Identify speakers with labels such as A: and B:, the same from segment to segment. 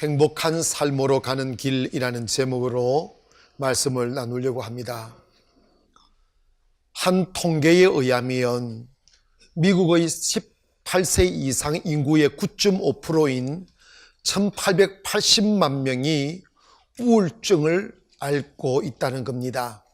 A: 행복한 삶으로 가는 길이라는 제목으로 말씀을 나누려고 합니다. 한 통계에 의하면 미국의 18세 이상 인구의 9.5%인 1880만 명이 우울증을 앓고 있다는 겁니다.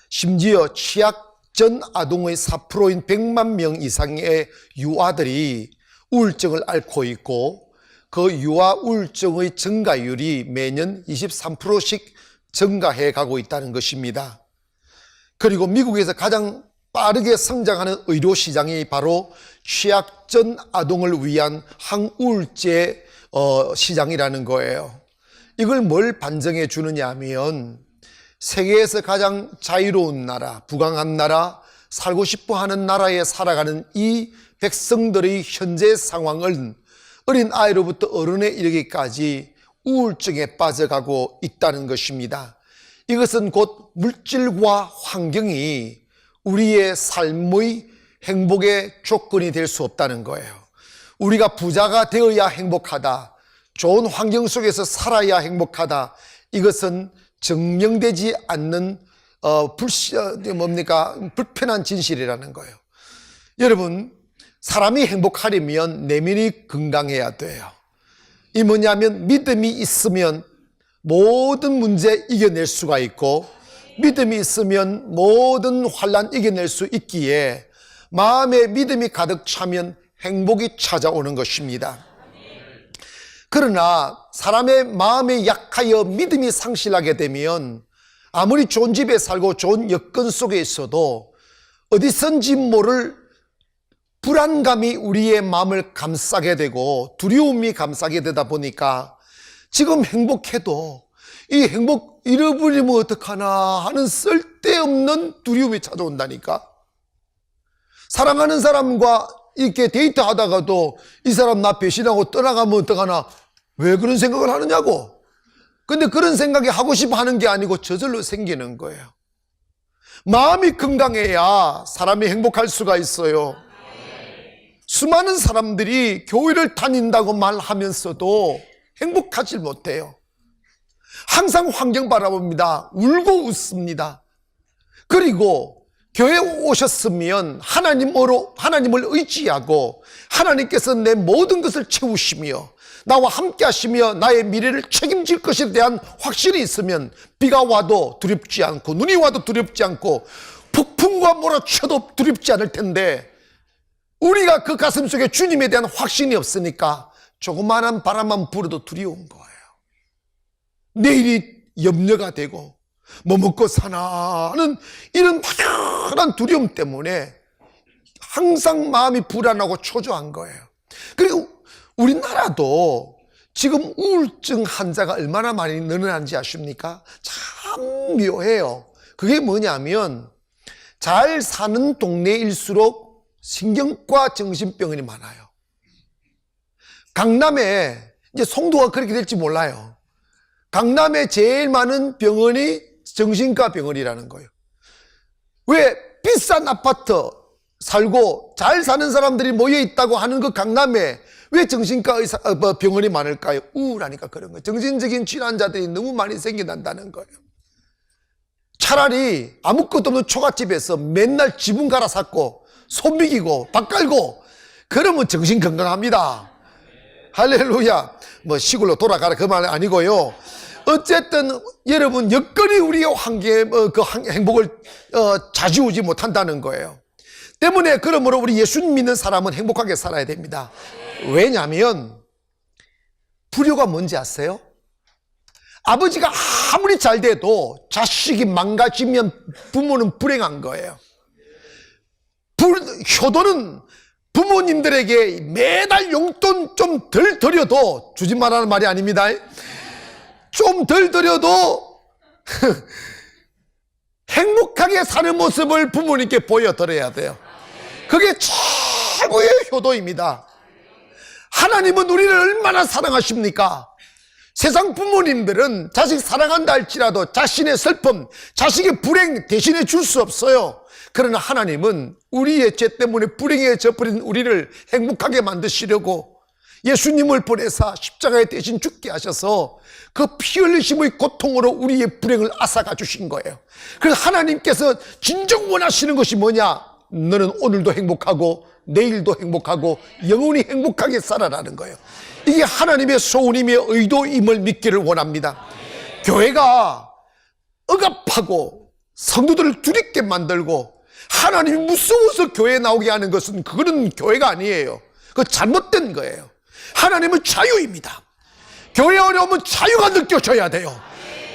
A: 심지어 취약 전 아동의 4%인 100만 명 이상의 유아들이 우울증을 앓고 있고, 그 유아 우울증의 증가율이 매년 23%씩 증가해 가고 있다는 것입니다. 그리고 미국에서 가장 빠르게 성장하는 의료 시장이 바로 취약 전 아동을 위한 항우울제 시장이라는 거예요. 이걸 뭘 반증해 주느냐 하면, 세계에서 가장 자유로운 나라, 부강한 나라, 살고 싶어 하는 나라에 살아가는 이 백성들의 현재 상황은 어린 아이로부터 어른에 이르기까지 우울증에 빠져가고 있다는 것입니다. 이것은 곧 물질과 환경이 우리의 삶의 행복의 조건이 될 수 없다는 거예요. 우리가 부자가 되어야 행복하다, 좋은 환경 속에서 살아야 행복하다, 이것은 증명되지 않는 불편한 진실이라는 거예요. 여러분, 사람이 행복하려면 내면이 건강해야 돼요. 이 뭐냐면, 믿음이 있으면 모든 문제 이겨낼 수가 있고, 믿음이 있으면 모든 환난 이겨낼 수 있기에 마음에 믿음이 가득 차면 행복이 찾아오는 것입니다. 그러나 사람의 마음에 약하여 믿음이 상실하게 되면 아무리 좋은 집에 살고 좋은 여건 속에 있어도 어디선지 모를 불안감이 우리의 마음을 감싸게 되고 두려움이 감싸게 되다 보니까 지금 행복해도 이 행복 잃어버리면 어떡하나 하는 쓸데없는 두려움이 찾아온다니까. 사랑하는 사람과 이렇게 데이트하다가도 이 사람 나 배신하고 떠나가면 어떡하나, 왜 그런 생각을 하느냐고. 근데 그런 생각이 하고 싶어 하는 게 아니고 저절로 생기는 거예요. 마음이 건강해야 사람이 행복할 수가 있어요. 수많은 사람들이 교회를 다닌다고 말하면서도 행복하지 못해요. 항상 환경 바라봅니다. 울고 웃습니다. 그리고 교회에 오셨으면 하나님을 의지하고 하나님께서 내 모든 것을 채우시며 나와 함께 하시며 나의 미래를 책임질 것에 대한 확신이 있으면 비가 와도 두렵지 않고 눈이 와도 두렵지 않고 폭풍과 몰아쳐도 두렵지 않을 텐데, 우리가 그 가슴 속에 주님에 대한 확신이 없으니까 조그마한 바람만 불어도 두려운 거예요. 내일이 염려가 되고 뭐 먹고 사나 하는 이런 막연한 두려움 때문에 항상 마음이 불안하고 초조한 거예요. 그리고 우리나라도 지금 우울증 환자가 얼마나 많이 늘어나는지 아십니까? 참 묘해요. 그게 뭐냐면, 잘 사는 동네일수록 신경과 정신병원이 많아요. 강남에, 이제 송도가 그렇게 될지 몰라요. 강남에 제일 많은 병원이 정신과 병원이라는 거예요. 왜? 비싼 아파트 살고 잘 사는 사람들이 모여 있다고 하는 그 강남에 왜 정신과 병원이 많을까요? 우울하니까 그런 거예요. 정신적인 질환자들이 너무 많이 생겨난다는 거예요. 차라리 아무것도 없는 초가집에서 맨날 지붕 갈아 샀고 소 먹이고 밥 깔고 그러면 정신 건강합니다. 할렐루야. 뭐 시골로 돌아가라 그 말 아니고요. 어쨌든 여러분, 여건이 우리의 그 행복을 좌지우지 못한다는 거예요. 때문에 그러므로 우리 예수 믿는 사람은 행복하게 살아야 됩니다. 왜냐하면 불효가 뭔지 아세요? 아버지가 아무리 잘 돼도 자식이 망가지면 부모는 불행한 거예요. 효도는 부모님들에게 매달 용돈 좀 덜 드려도, 주지 말라는 말이 아닙니다, 좀 덜 드려도 행복하게 사는 모습을 부모님께 보여드려야 돼요. 그게 최고의 효도입니다. 하나님은 우리를 얼마나 사랑하십니까? 세상 부모님들은 자식 사랑한다 할지라도 자신의 슬픔, 자식의 불행 대신해 줄 수 없어요. 그러나 하나님은 우리의 죄 때문에 불행해져 버린 우리를 행복하게 만드시려고 예수님을 보내사 십자가에 대신 죽게 하셔서 그 피 흘리심의 고통으로 우리의 불행을 앗아가 주신 거예요. 그래서 하나님께서 진정 원하시는 것이 뭐냐? 너는 오늘도 행복하고 내일도 행복하고 영원히 행복하게 살아라는 거예요. 이게 하나님의 소원임의 의도임을 믿기를 원합니다. 교회가 억압하고 성도들을 두렵게 만들고 하나님이 무서워서 교회에 나오게 하는 것은 그거는 교회가 아니에요. 그거 잘못된 거예요. 하나님은 자유입니다. 교회 어려우면 자유가 느껴져야 돼요.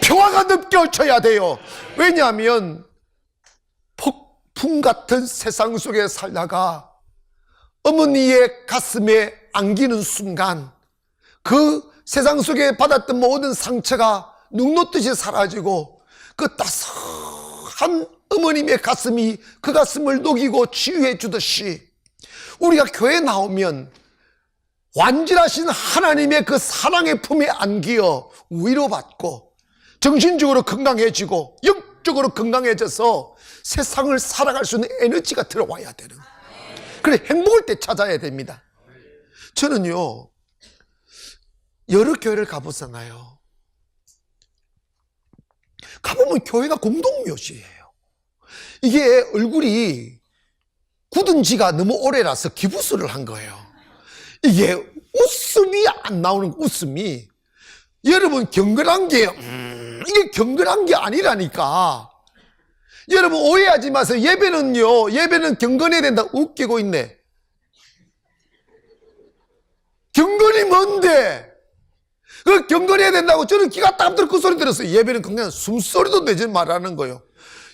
A: 평화가 느껴져야 돼요. 왜냐하면 폭풍 같은 세상 속에 살다가 어머니의 가슴에 안기는 순간 그 세상 속에 받았던 모든 상처가 눅놓듯이 사라지고 그 따스한 어머님의 가슴이 그 가슴을 녹이고 치유해 주듯이 우리가 교회에 나오면 완전하신 하나님의 그 사랑의 품에 안기어 위로받고 정신적으로 건강해지고 영적으로 건강해져서 세상을 살아갈 수 있는 에너지가 들어와야 되는 거예요. 그래 행복을 때 찾아야 됩니다. 저는요 여러 교회를 가보잖아요. 가보면 교회가 공동묘지예요. 이게 얼굴이 굳은 지가 너무 오래라서 기부스를 한 거예요. 이게 웃음이 안 나오는 웃음이 여러분 경건한 게 이게 경건한 게 아니라니까. 여러분 오해하지 마세요. 예배는 경건해야 된다. 웃기고 있네. 경건이 뭔데? 그 경건해야 된다고 저는 귀가 땀들어 그 소리 들었어요. 예배는 그냥 숨소리도 내지 말라는 거예요.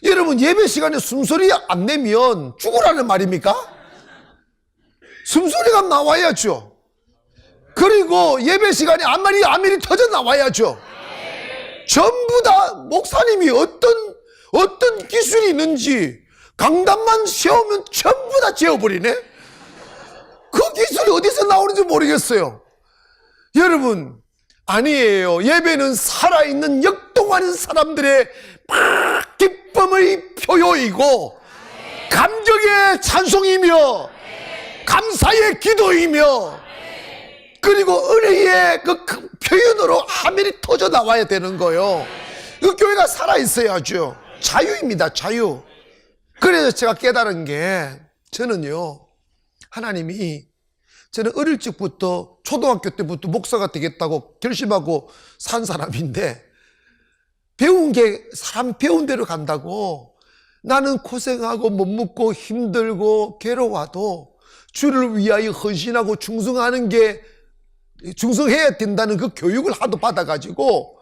A: 여러분 예배 시간에 숨소리 안 내면 죽으라는 말입니까? 숨소리가 나와야죠. 그리고 예배 시간에 아멘이 터져 나와야죠. 전부 다 목사님이 어떤 기술이 있는지 강단만 세우면 전부 다 재워버리네. 그 기술이 어디서 나오는지 모르겠어요. 여러분 아니에요. 예배는 살아있는 역동하는 사람들의 기쁨의 표요이고 감격의 찬송이며 감사의 기도이며 그리고 은혜의 그 표현으로 아멘이 터져 나와야 되는 거예요. 그 교회가 살아있어야죠. 자유입니다. 자유. 그래서 제가 깨달은 게 저는요 하나님이 저는 어릴 적부터 초등학교 때부터 목사가 되겠다고 결심하고 산 사람인데 배운 게 사람 배운 대로 간다고 나는 고생하고 못 먹고 힘들고 괴로워도 주를 위하여 헌신하고 충성해야 된다는 그 교육을 하도 받아가지고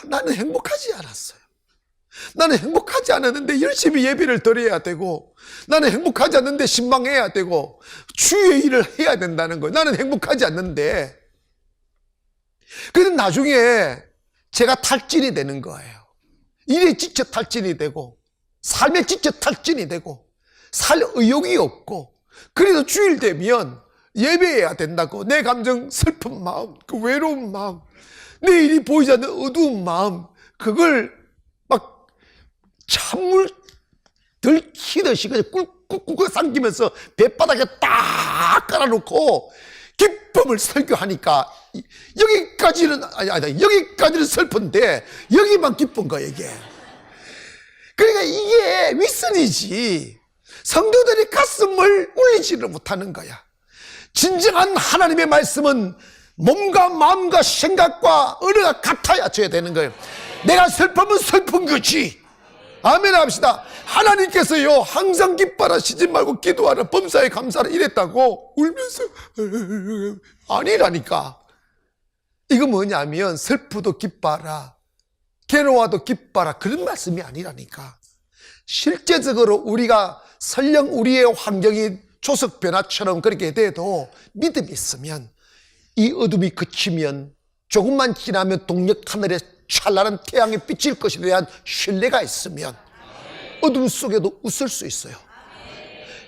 A: 나는 행복하지 않았어요. 나는 행복하지 않았는데 열심히 예배를 드려야 되고 나는 행복하지 않는데 신방해야 되고 주의 일을 해야 된다는 거예요. 나는 행복하지 않는데 그런데 나중에 제가 탈진이 되는 거예요. 일에 지쳐 탈진이 되고 삶에 지쳐 탈진이 되고 살 의욕이 없고 그래도 주일 되면 예배해야 된다고 내 감정 슬픈 마음 그 외로운 마음 내 일이 보이지 않는 어두운 마음 그걸 막 찬물 들키듯이 그냥 꿀꿀꿀 삼키면서 배바닥에 딱 깔아놓고 기쁨을 설교하니까 여기까지는 슬픈데 여기만 기쁜 거야 이게. 그러니까 이게 윗선이지 성도들이 가슴을 울리지를 못하는 거야. 진정한 하나님의 말씀은 몸과 마음과 생각과 은혜가 같아져야 되는 거예요. 내가 슬프면 슬픈 거지. 아멘 합시다. 하나님께서요 항상 기뻐하시지 말고 기도하라 범사에 감사하라 이랬다고 울면서 아니라니까. 이거 뭐냐면 슬프도 기뻐하라 괴로워도 기뻐하라 그런 말씀이 아니라니까. 실제적으로 우리가 설령 우리의 환경이 조석 변화처럼 그렇게 돼도 믿음이 있으면 이 어둠이 그치면 조금만 지나면 동력 하늘에 찬란한 태양이 비칠 것에 대한 신뢰가 있으면 어둠 속에도 웃을 수 있어요.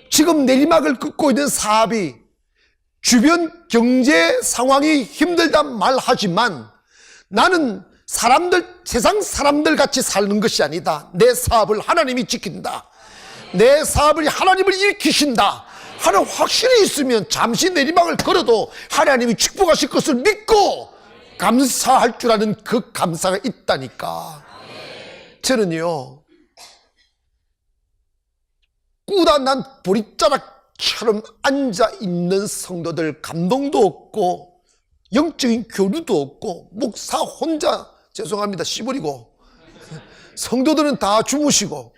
A: 지금 내리막을 긋고 있는 사업이 주변 경제 상황이 힘들다 말하지만 나는 세상 사람들 같이 사는 것이 아니다. 내 사업을 하나님이 지킨다. 내 사업을 하나님을 일으키신다. 하나님 확신이 있으면 잠시 내리막을 걸어도 하나님이 축복하실 것을 믿고 감사할 줄 아는 그 감사가 있다니까. 저는요, 꾸다난 보릿자락처럼 앉아있는 성도들 감동도 없고 영적인 교류도 없고 목사 혼자 죄송합니다 씨부리고 성도들은 다 주무시고,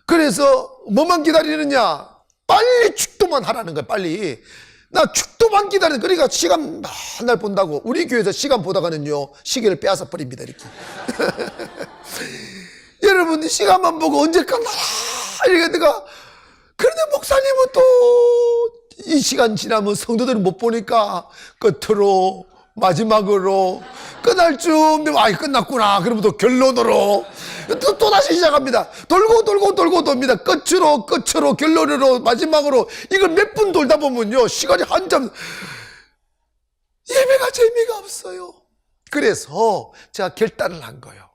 A: 그래서 뭐만 기다리느냐, 빨리 축도만 하라는 거야. 빨리 나 축도만 기다리는. 그러니까 시간 맨날 본다고. 우리 교회에서 시간 보다가는요 시계를 빼앗아 버립니다 이렇게. 여러분 시간만 보고 언제 끝나라 이렇게 내가. 그런데 목사님은 또 이 시간 지나면 성도들을 못 보니까 끝으로 마지막으로 끝날 쯤 되면 아이 끝났구나 그러면 또 결론으로 또 다시 시작합니다. 돌고 돕니다. 끝으로 결론으로 마지막으로. 이걸 몇 분 돌다 보면요 시간이 한참, 예배가 재미가 없어요. 그래서 제가 결단을 한 거예요.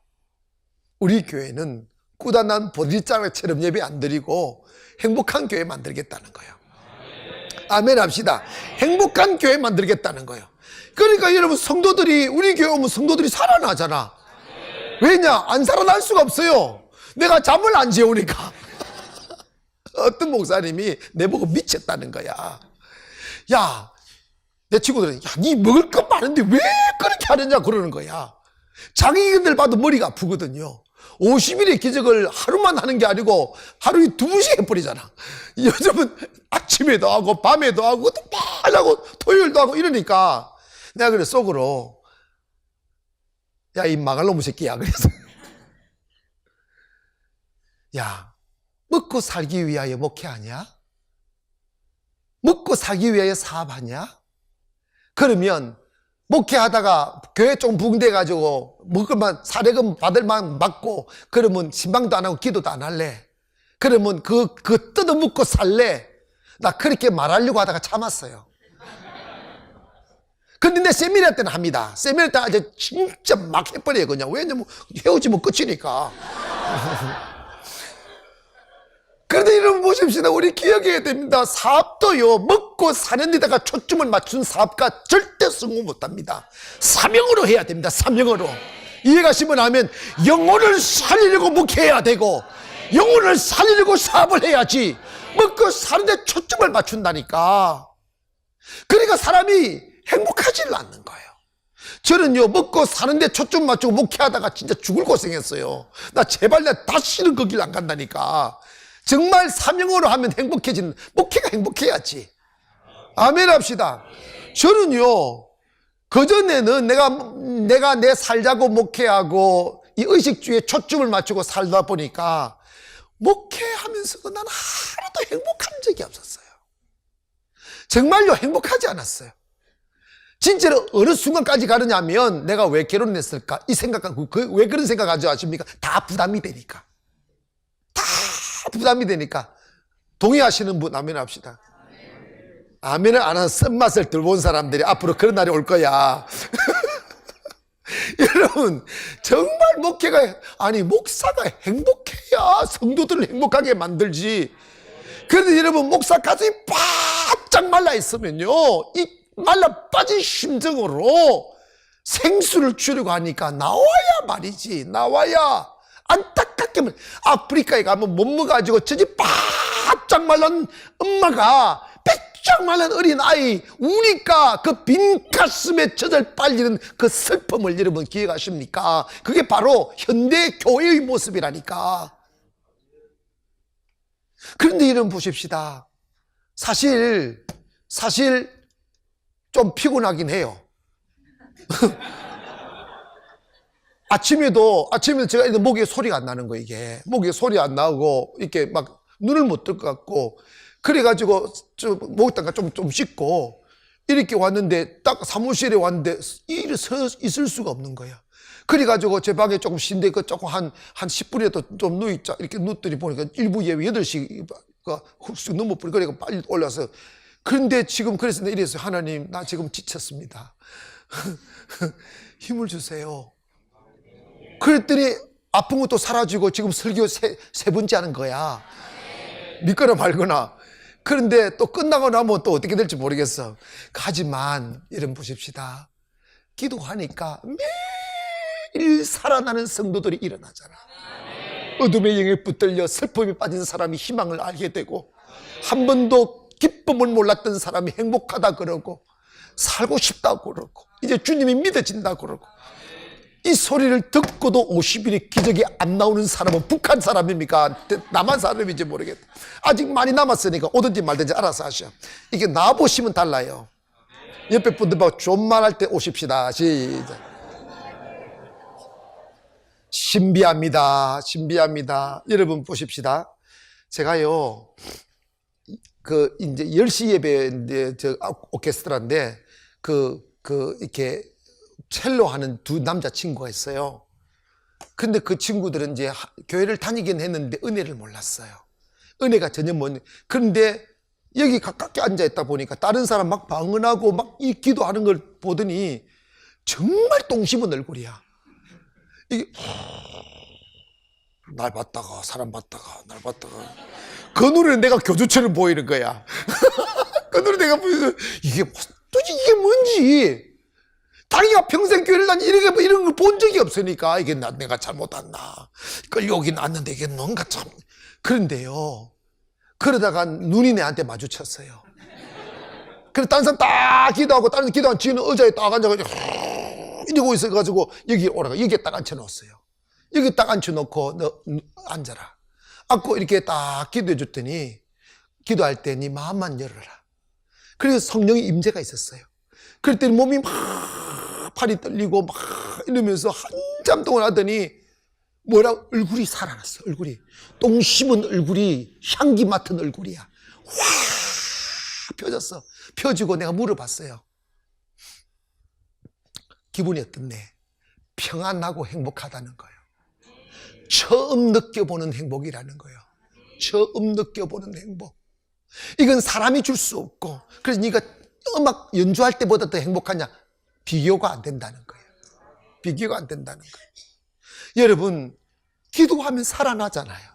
A: 우리 교회는 꾸다난 보릿자락처럼 예배 안 드리고 행복한 교회 만들겠다는 거예요. 아멘 합시다. 행복한 교회 만들겠다는 거예요. 그러니까 여러분 성도들이, 우리 교회 오면 성도들이 살아나잖아. 왜냐? 안 살아날 수가 없어요. 내가 잠을 안 재우니까. 어떤 목사님이 내보고 미쳤다는 거야. 야, 내 친구들은 야, 니 먹을 것 많은데 왜 그렇게 하느냐 그러는 거야. 자기들 봐도 머리가 아프거든요. 50일의 기적을 하루만 하는 게 아니고 하루에 2번씩 해버리잖아. 요즘은 아침에도 하고 밤에도 하고 또 빨리 하고 토요일도 하고 이러니까 내가 그래 속으로, 야 이 망할 놈의 새끼야. 그래서 야, 먹고 살기 위하여 목회하냐? 먹고 살기 위하여 사업하냐? 그러면 목회하다가 교회 좀 붕대가지고 먹을만 사례금 받을만 받고 그러면 신방도 안 하고 기도도 안 할래? 그러면 그 뜯어먹고 살래? 나 그렇게 말하려고 하다가 참았어요. 근데 내 세미나 때는 합니다. 세미나 때 아주 진짜 막 해버려요 그냥. 왜냐면 헤어지면 끝이니까. 그런데 여러분 보십시다. 우리 기억해야 됩니다. 사업도요 먹고 사는 데다가 초점을 맞춘 사업가 절대 성공 못합니다. 사명으로 해야 됩니다. 사명으로. 이해가시면 하면 영혼을 살리려고 목회해야 되고 영혼을 살리려고 사업을 해야지. 먹고 사는 데 초점을 맞춘다니까. 그러니까 사람이 행복하지를 않는 거예요. 저는요 먹고 사는데 초점 맞추고 목회하다가 진짜 죽을 고생했어요. 나 제발 나 다시는 그 길 안 간다니까. 정말 사명으로 하면 행복해지는, 목회가 행복해야지. 아멘 합시다. 저는요 그전에는 내가 내 살자고 목회하고 이 의식주의에 초점을 맞추고 살다 보니까 목회하면서도 난 하나도 행복한 적이 없었어요. 정말요 행복하지 않았어요. 진짜로 어느 순간까지 가느냐면 내가 왜 결혼했을까 이 생각하고, 왜 그런 생각 하지 아십니까? 다 부담이 되니까. 다 부담이 되니까. 동의하시는 분 아멘 합시다. 아멘을 안 하는 쓴맛을 들어본 사람들이 앞으로 그런 날이 올 거야. 여러분 정말 목회가, 아니 목사가 행복해야 성도들을 행복하게 만들지. 그런데 여러분 목사 가슴이 바짝 말라 있으면요 이 말라 빠진 심정으로 생수를 주려고 하니까 나와야 말이지. 나와야 안타깝게 아프리카에 가면 못 먹어가지고 저지 바짝 말란 엄마가 빼짝 말란 어린 아이 우니까 그 빈 가슴에 젖을 빨리는 그 슬픔을 여러분 기억하십니까? 그게 바로 현대 교회의 모습이라니까. 그런데 여러분 보십시다. 사실 좀 피곤하긴 해요. 아침에도 제가 목에 소리가 안 나는 거예요. 이게 목에 소리 안 나고 이렇게 막 눈을 못 뜰 것 같고, 그래가지고 목에다가 좀 씻고 이렇게 왔는데 딱 사무실에 왔는데 이리 서 있을 수가 없는 거야. 그래가지고 제 방에 조금 쉰데 그 조금 한 10분이라도 좀 누있자 이렇게 누더니 보니까 일부 예배 8시가 훅 넘어버리고 그래서 빨리 올라서. 그런데 지금 그래서 이래서 하나님 나 지금 지쳤습니다. 힘을 주세요. 그랬더니 아픈 것도 사라지고 지금 설교 세 번째 하는 거야. 믿거나 말거나. 그런데 또 끝나고 나면 또 어떻게 될지 모르겠어. 하지만 여러분 보십시다. 기도하니까 매일 살아나는 성도들이 일어나잖아. 어둠의 영에 붙들려 슬픔에 빠진 사람이 희망을 알게 되고, 한 번도 기쁨을 몰랐던 사람이 행복하다 그러고, 살고 싶다고 그러고, 이제 주님이 믿어진다 그러고. 이 소리를 듣고도 50일의 기적이 안 나오는 사람은 북한 사람입니까? 남한 사람인지 모르겠다. 아직 많이 남았으니까 오든지 말든지 알아서 하셔. 이게 나보시면 달라요. 옆에 분들하고 존말할 때 오십시다. 시작. 신비합니다. 신비합니다. 여러분 보십시다. 제가요, 이제 10시 예배, 오케스트라인데, 이렇게 첼로 하는 두 남자친구가 있어요. 근데 그 친구들은 이제 교회를 다니긴 했는데 은혜를 몰랐어요. 은혜가 전혀 그런데 여기 가깝게 앉아있다 보니까 다른 사람 막 방언하고 막 이 기도하는 걸 보더니 정말 똥 씹은 얼굴이야. 이게 날 봤다가 사람 봤다가 날 봤다가 그 눈에 내가 교주처럼 보이는 거야. 그 눈에 내가 보이는 이게 도대체 이게 뭔지. 자기가 평생 교회를 다니 이런 걸 본 적이 없으니까 이게 내가 잘못 왔나 끌려오긴 왔는데 이게 뭔가 참. 그런데요, 그러다가 눈이 내한테 마주쳤어요. 그래서 다른 사람 딱 기도하고 다른 사람 기도한 지는 의자에 딱 앉아가지고 이러고 있어가지고 여기 오라가 여기에 딱 앉혀놓았어요. 여기 딱 앉혀놓고 너 앉아라. 앉고 이렇게 딱 기도해 줬더니 기도할 때 네 마음만 열어라. 그래서 성령의 임재가 있었어요. 그랬더니 몸이 막 팔이 떨리고 막 이러면서 한참 동안 하더니 얼굴이 살아났어. 얼굴이 똥 씹은 얼굴이 향기 맡은 얼굴이야. 와 펴졌어. 펴지고 내가 물어봤어요. 기분이 어떻네? 평안하고 행복하다는 거예요. 처음 느껴보는 행복이라는 거예요. 처음 느껴보는 행복. 이건 사람이 줄 수 없고, 그래서 네가 음악 연주할 때보다 더 행복하냐? 비교가 안 된다는 거예요. 비교가 안 된다는 거예요. 여러분, 기도하면 살아나잖아요.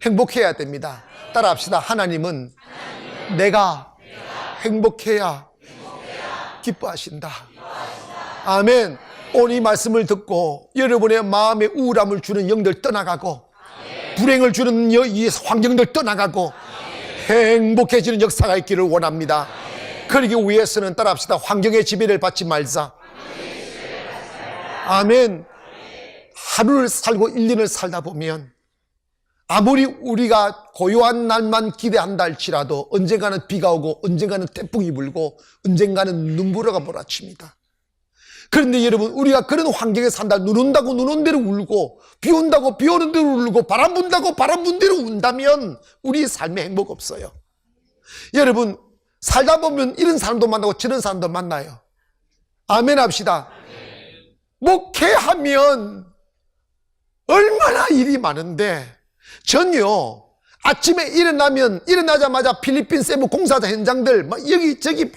A: 행복해야 됩니다. 따라합시다. 하나님은 내가 행복해야 기뻐하신다. 아멘. 오늘 이 말씀을 듣고 여러분의 마음에 우울함을 주는 영들 떠나가고, 불행을 주는 이 환경들 떠나가고 행복해지는 역사가 있기를 원합니다. 그러기 위해서는 따라합시다. 환경의 지배를 받지 말자. 아멘. 하루를 살고 1년을 살다 보면 아무리 우리가 고요한 날만 기대한다 할지라도 언젠가는 비가 오고 언젠가는 태풍이 불고 언젠가는 눈보라가 몰아칩니다. 그런데 여러분, 우리가 그런 환경에 산다. 눈 온다고 눈 온 대로 울고, 비 온다고 비 오는 대로 울고, 바람 분다고 바람 분 대로 운다면 우리의 삶에 행복 없어요. 여러분, 살다 보면 이런 사람도 만나고 저런 사람도 만나요. 아멘 합시다. 목회하면 얼마나 일이 많은데, 전요 아침에 일어나자마자 필리핀 세부 공사자 현장들 막 여기저기 막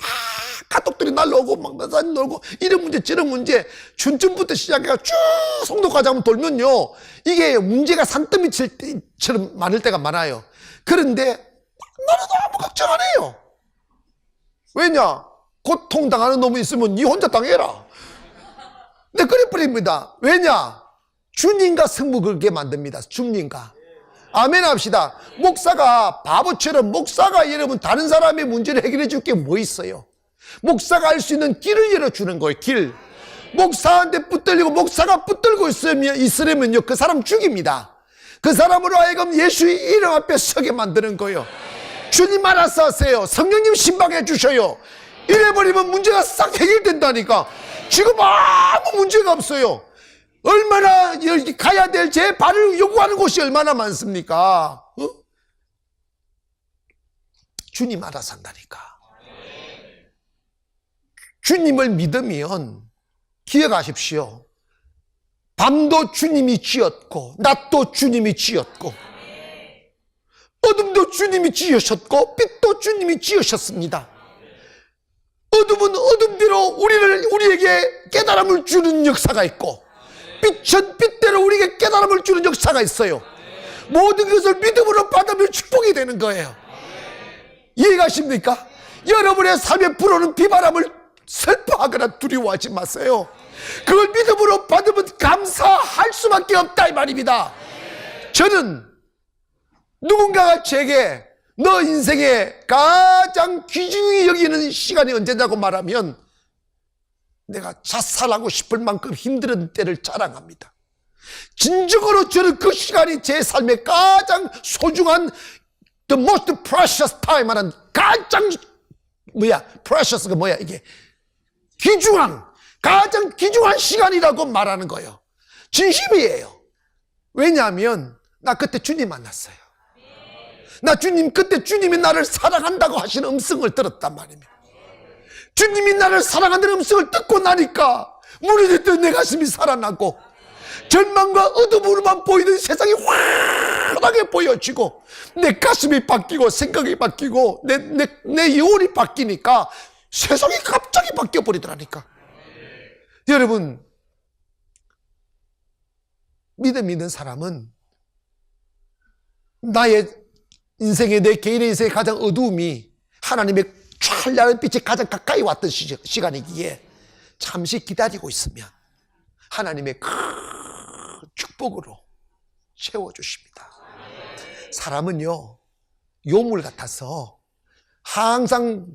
A: 가족들이 날라오고 막 나사님 놀고 이런 문제 저런 문제 춘천부터 시작해서 쭉 송도까지 한번 돌면요, 이게 문제가 산더미 칠 때처럼 많을 때가 많아요. 그런데 나는 아무 걱정 안 해요. 왜냐? 고통당하는 놈이 있으면 니 혼자 당해라. 네, 그래 버립니다. 왜냐? 주님과 성부 그렇게 만듭니다. 주님과. 아멘 합시다. 목사가 바보처럼, 목사가 여러분 다른 사람의 문제를 해결해 줄 게 뭐 있어요? 목사가 할 수 있는 길을 열어주는 거예요. 길. 목사한테 붙들리고 목사가 붙들고 있으면요, 그 사람 죽입니다. 그 사람으로 하여금 예수의 이름 앞에 서게 만드는 거예요. 주님 알아서 하세요. 성령님 신방해 주셔요. 이래버리면 문제가 싹 해결된다니까. 지금 아무 문제가 없어요. 얼마나 가야 될 제 발을 요구하는 곳이 얼마나 많습니까? 주님 알아서 한다니까. 주님을 믿으면 기억하십시오. 밤도 주님이 지었고 낮도 주님이 지었고 어둠도 주님이 지으셨고 빛도 주님이 지으셨습니다. 어둠은 어둠대로 우리에게 깨달음을 주는 역사가 있고, 빛은 빛대로 우리에게 깨달음을 주는 역사가 있어요. 모든 것을 믿음으로 받으면 축복이 되는 거예요. 이해가십니까? 여러분의 삶에 불어오는 비바람을 슬퍼하거나 두려워하지 마세요. 그걸 믿음으로 받으면 감사할 수밖에 없다 이 말입니다. 저는 누군가가 제게 너 인생에 가장 귀중히 여기는 시간이 언제냐고 말하면 내가 자살하고 싶을 만큼 힘든 때를 자랑합니다. 진정으로 저는 그 시간이 제 삶의 가장 소중한 the most precious time 하는 가장 precious가 뭐야 이게 가장 귀중한 시간이라고 말하는 거예요. 진심이에요. 왜냐하면 나 그때 주님 만났어요. 나 그때 주님이 나를 사랑한다고 하시는 음성을 들었단 말입니다. 주님이 나를 사랑한다는 음성을 듣고 나니까 무너졌던 내 가슴이 살아나고 절망과 어둠으로만 보이던 세상이 환하게 보여지고 내 가슴이 바뀌고 생각이 바뀌고 내 영혼이 바뀌니까 세상이 갑자기 바뀌어버리더라니까. 여러분, 믿음 있는 사람은 나의 인생에 내 개인의 인생의 가장 어두움이 하나님의 찬란한 빛이 가장 가까이 왔던 시간이기에 잠시 기다리고 있으면 하나님의 큰 축복으로 채워주십니다. 사람은요 요물 같아서 항상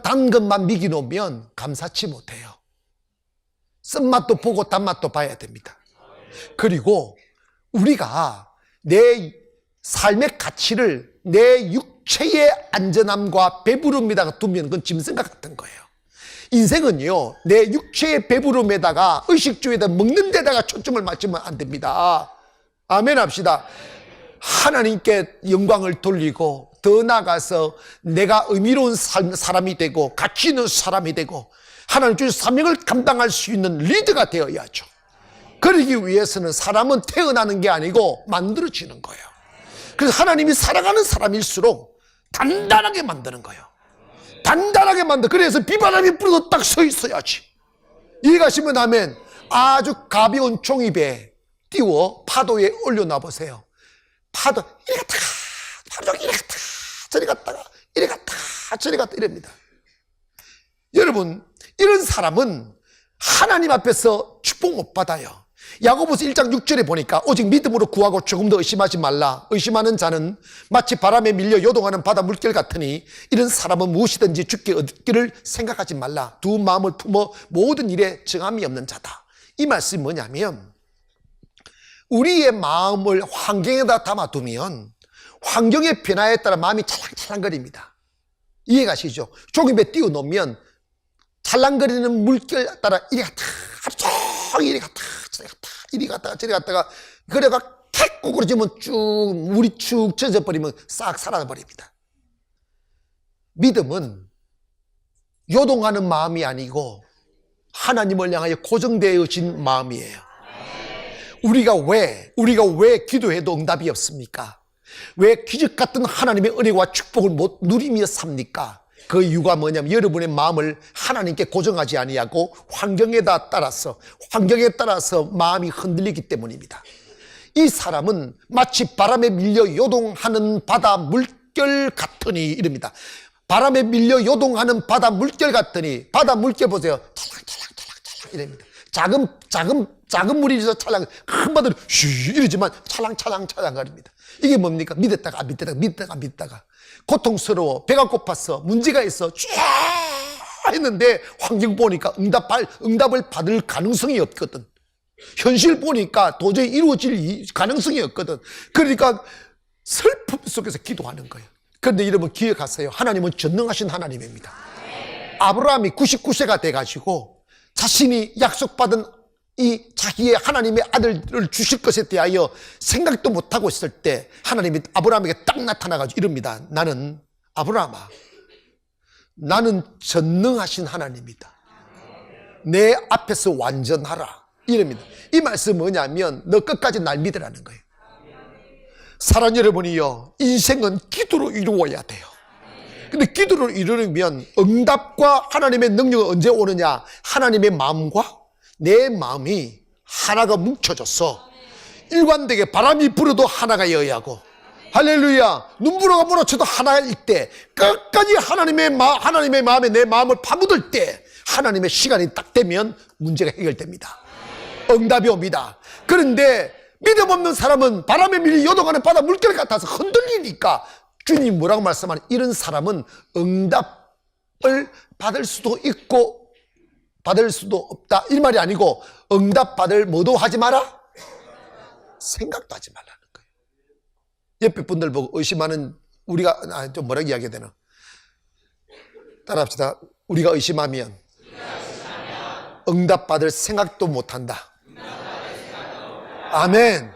A: 단 것만 미기 놓으면 감사치 못해요. 쓴맛도 보고 단맛도 봐야 됩니다. 그리고 우리가 내 삶의 가치를 내 육체의 안전함과 배부름에다가 두면 그건 짐승과 같은 거예요. 인생은요 내 육체의 배부름에다가 의식주에다 먹는 데다가 초점을 맞추면 안 됩니다. 아멘 합시다. 하나님께 영광을 돌리고 더 나아가서 내가 의미로운 사람이 되고 가치 있는 사람이 되고 하나님 주신 사명을 감당할 수 있는 리더가 되어야죠. 그러기 위해서는 사람은 태어나는 게 아니고 만들어지는 거예요. 그래서 하나님이 사랑하는 사람일수록 단단하게 만드는 거예요. 단단하게 만들어. 그래서 비바람이 불어도 딱 서 있어야지. 이해가시면 아멘. 아주 가벼운 종이배에 띄워 파도에 올려놔 보세요. 파도 이리 갔다가 파도 이리 갔다가 저리 갔다가 이리 갔다가 저리 갔다 이럽니다. 여러분, 이런 사람은 하나님 앞에서 축복 못 받아요. 야고보서 1장 6절에 보니까 오직 믿음으로 구하고 조금 더 의심하지 말라. 의심하는 자는 마치 바람에 밀려 요동하는 바다 물결 같으니 이런 사람은 무엇이든지 주께 얻기를 생각하지 말라. 두 마음을 품어 모든 일에 정함이 없는 자다. 이 말씀이 뭐냐면 우리의 마음을 환경에다 담아두면 환경의 변화에 따라 마음이 찰랑찰랑거립니다. 이해가시죠? 종이배 띄워놓으면 찰랑거리는 물결 따라 이리 갔다 이리 갔다 저리 갔다 이리 갔다가 저리 갔다가 그래가 탁 구부러지면 쭉 물이 축 젖어버리면 싹 사라져버립니다. 믿음은 요동하는 마음이 아니고 하나님을 향하여 고정되어진 마음이에요. 우리가 왜 기도해도 응답이 없습니까? 왜 기적 같은 하나님의 은혜와 축복을 못 누리며 삽니까? 그 이유가 뭐냐면 여러분의 마음을 하나님께 고정하지 아니하고 환경에 따라서 마음이 흔들리기 때문입니다. 이 사람은 마치 바람에 밀려 요동하는 바다 물결 같으니 이럽니다. 바람에 밀려 요동하는 바다 물결 같으니 바다 물결 보세요. 찰랑찰랑찰랑찰랑 이럽니다. 작은 물이 있어서 찰랑, 큰 바다는 슈 이러지만 찰랑찰랑찰랑거립니다. 이게 뭡니까? 믿었다가 고통스러워, 배가 고파서, 문제가 있어, 쫙 했는데 환경 보니까 응답을 받을 가능성이 없거든. 현실 보니까 도저히 이루어질 가능성이 없거든. 그러니까 슬픔 속에서 기도하는 거예요. 그런데 여러분 기억하세요. 하나님은 전능하신 하나님입니다. 아브라함이 99세가 돼가지고 자신이 약속받은 이 자기의 하나님의 아들을 주실 것에 대하여 생각도 못하고 있을 때 하나님이 아브라함에게 딱 나타나가지고 이럽니다. 나는 아브라함아, 나는 전능하신 하나님이다. 내 앞에서 완전하라. 이럽니다. 이 말씀은 뭐냐면 너 끝까지 날 믿으라는 거예요. 사랑하는 여러분이요, 인생은 기도로 이루어야 돼요. 근데 기도를 이루려면 응답과 하나님의 능력은 언제 오느냐? 하나님의 마음과 내 마음이 하나가 뭉쳐져서 일관되게 바람이 불어도 하나가 여야 하고 할렐루야. 눈부러가 몰아쳐도 하나일 때, 끝까지 하나님의 마음에 내 마음을 파묻을 때, 하나님의 시간이 딱 되면 문제가 해결됩니다. 응답이 옵니다. 그런데 믿음 없는 사람은 바람에 밀려 요동하는 바다 물결 같아서 흔들리니까 주님 뭐라고 말씀하는, 이런 사람은 응답을 받을 수도 있고 받을 수도 없다, 이 말이 아니고, 응답받을 뭐도 하지 마라? 생각도 하지 말라는 거예요. 옆에 분들 보고 의심하는, 우리가 좀 뭐라고 이야기해야 되나? 따라합시다. 우리가 의심하면 응답받을 생각도 못한다. 아멘.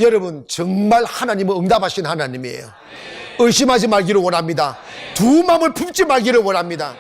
A: 여러분, 정말 하나님은 응답하신 하나님이에요. 의심하지 말기를 원합니다. 두 마음을 품지 말기를 원합니다.